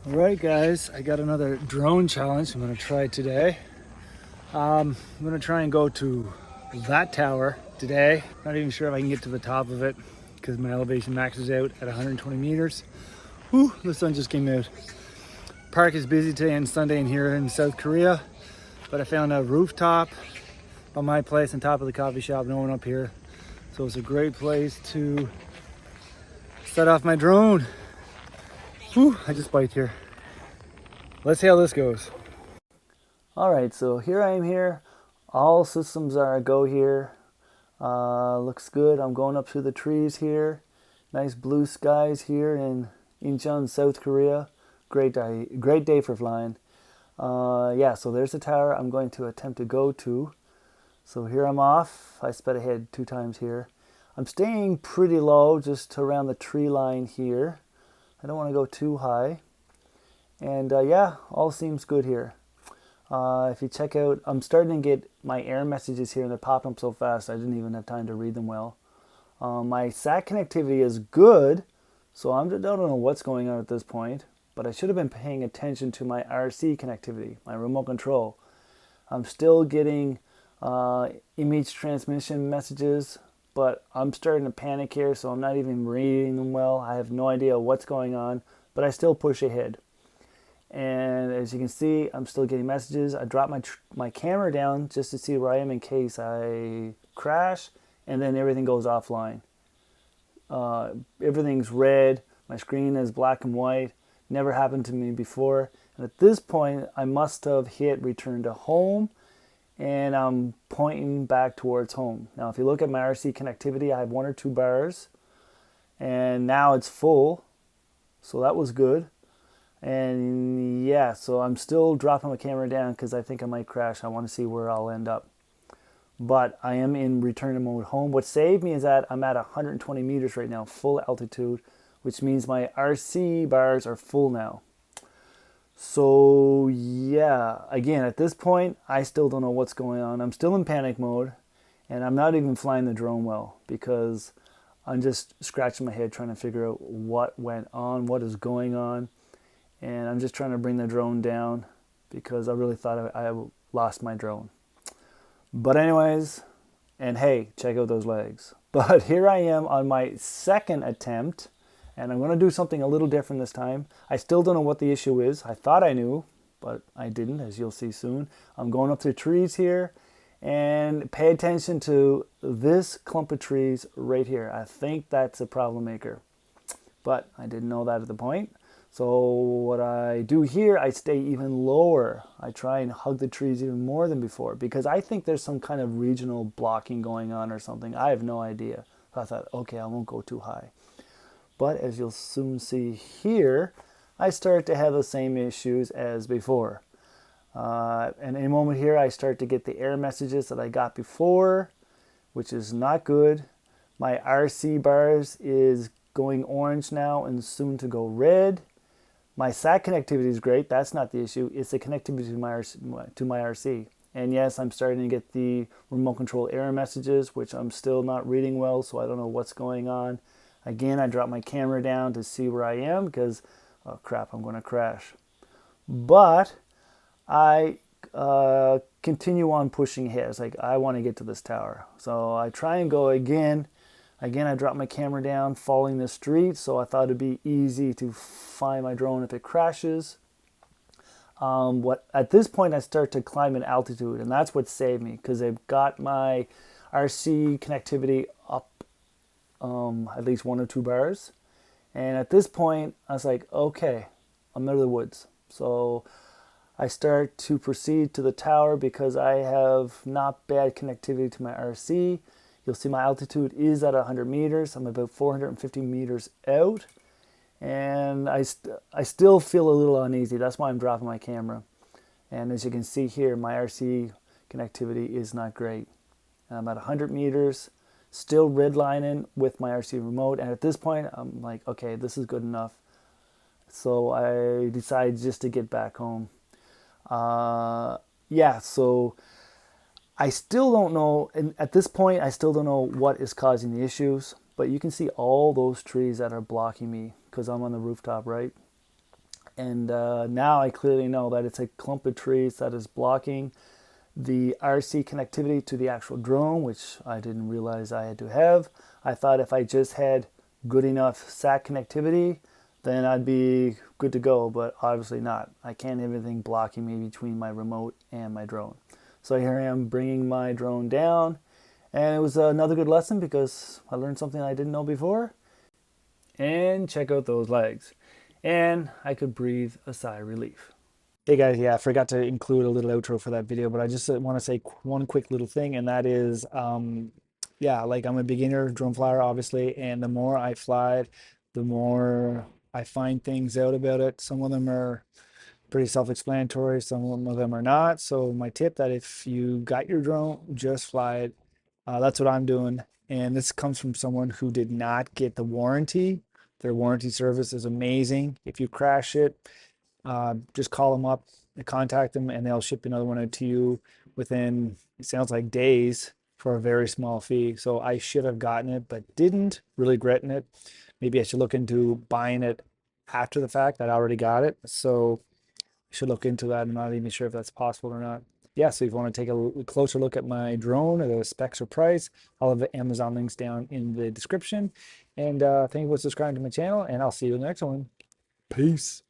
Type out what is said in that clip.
Alright guys, I got another drone challenge I'm going to try today. I'm going to try and go to that tower today. Not even sure if I can get to the top of it because my elevation maxes out at 120 meters. Whew, the sun just came out. Park is busy today and Sunday in here in South Korea, but I found a rooftop on my place on top of the coffee shop, no one up here. So it's a great place to set off my drone. Whew, I just spiked here. Let's see how this goes. Alright, so here I am here. All systems are a go here. Looks good. I'm going up through the trees here. Nice blue skies here in Incheon, South Korea. Great day for flying. Yeah, so there's the tower I'm going to attempt to go to. So here I'm off. I sped ahead 2 times here. I'm staying pretty low, just around the tree line here. I don't want to go too high. And yeah, all seems good here. If you check out, I'm starting to get my error messages here and they're popping up so fast I didn't even have time to read them well. My SAT connectivity is good, so I don't know what's going on at this point, but I should have been paying attention to my RC connectivity, my remote control. I'm still getting image transmission messages, but I'm starting to panic here, so I'm not even reading them well. I have no idea what's going on, but I still push ahead. And as you can see, I'm still getting messages. I dropped my camera down just to see where I am in case I crash, and then everything goes offline. Everything's red. My screen is black and white. Never happened to me before. And at this point, I must have hit return to home, and I'm pointing back towards home. Now, if you look at my RC connectivity, I have 1 or 2 bars, and now it's full. So that was good. And yeah, so I'm still dropping my camera down because I think I might crash. I want to see where I'll end up. But I am in return to mode home. What saved me is that I'm at 120 meters right now, full altitude, which means my RC bars are full now. So yeah, again, at this point, I still don't know what's going on. I'm still in panic mode, and I'm not even flying the drone well because I'm just scratching my head trying to figure out what went on, what is going on. And I'm just trying to bring the drone down because I really thought I lost my drone. But anyways, and hey, check out those legs. But here I am on my second attempt, and I'm going to do something a little different this time. I still don't know what the issue is. I thought I knew, but I didn't, as you'll see soon. I'm going up to the trees here, and pay attention to this clump of trees right here. I think that's a problem maker, but I didn't know that at the point. So what I do here, I stay even lower. I try and hug the trees even more than before because I think there's some kind of regional blocking going on or something. I have no idea. So I thought, okay, I won't go too high. But as you'll soon see here, I start to have the same issues as before. And in a moment here, I start to get the error messages that I got before, which is not good. My RC bars is going orange now and soon to go red. My SAT connectivity is great. That's not the issue. It's the connectivity to my RC. And yes, I'm starting to get the remote control error messages, which I'm still not reading well, so I don't know what's going on. Again, I dropped my camera down to see where I am because, oh crap, I'm going to crash. But I continue on pushing ahead. It's like, I want to get to this tower. So I try and go again. Again, I dropped my camera down following the street, so I thought it'd be easy to find my drone if it crashes. At this point, I start to climb in altitude, and that's what saved me because I've got my RC connectivity up at least 1 or 2 bars. And at this point, I was like, okay, I'm out of the woods. So I start to proceed to the tower because I have not bad connectivity to my RC. You'll see my altitude is at 100 meters. I'm about 450 meters out. And I still feel a little uneasy. That's why I'm dropping my camera. And as you can see here, my RC connectivity is not great. I'm at 100 meters, still redlining with my RC remote. And at this point, I'm like, okay, this is good enough. So I decided just to get back home. Yeah, so I still don't know, and at this point, I still don't know what is causing the issues, but you can see all those trees that are blocking me because I'm on the rooftop, right? And now I clearly know that it's a clump of trees that is blocking the RC connectivity to the actual drone, which I didn't realize I had to have. I thought if I just had good enough SAT connectivity, then I'd be good to go, but obviously not. I can't have anything blocking me between my remote and my drone. So here I am bringing my drone down, and it was another good lesson because I learned something I didn't know before. And check out those legs. And I could breathe a sigh of relief. Hey guys, yeah, I forgot to include a little outro for that video, but I just want to say one quick little thing, and that is, yeah, like I'm a beginner drone flyer, obviously, and the more I fly, the more I find things out about it. Some of them are pretty self-explanatory, some of them are not. So my tip that if you got your drone, just fly it. That's what I'm doing, and this comes from someone who did not get the warranty. Their warranty service is amazing. If you crash it, just call them up, contact them, and they'll ship another one out to you within, it sounds like days, for a very small fee. So I should have gotten it, but didn't, really regretting it. Maybe I should look into buying it after the fact. I already got it. So I should look into that. I'm not even sure if that's possible or not. Yeah, so if you want to take a closer look at my drone or the specs or price, I'll have the Amazon links down in the description. And thank you for subscribing to my channel, and I'll see you in the next one. Peace.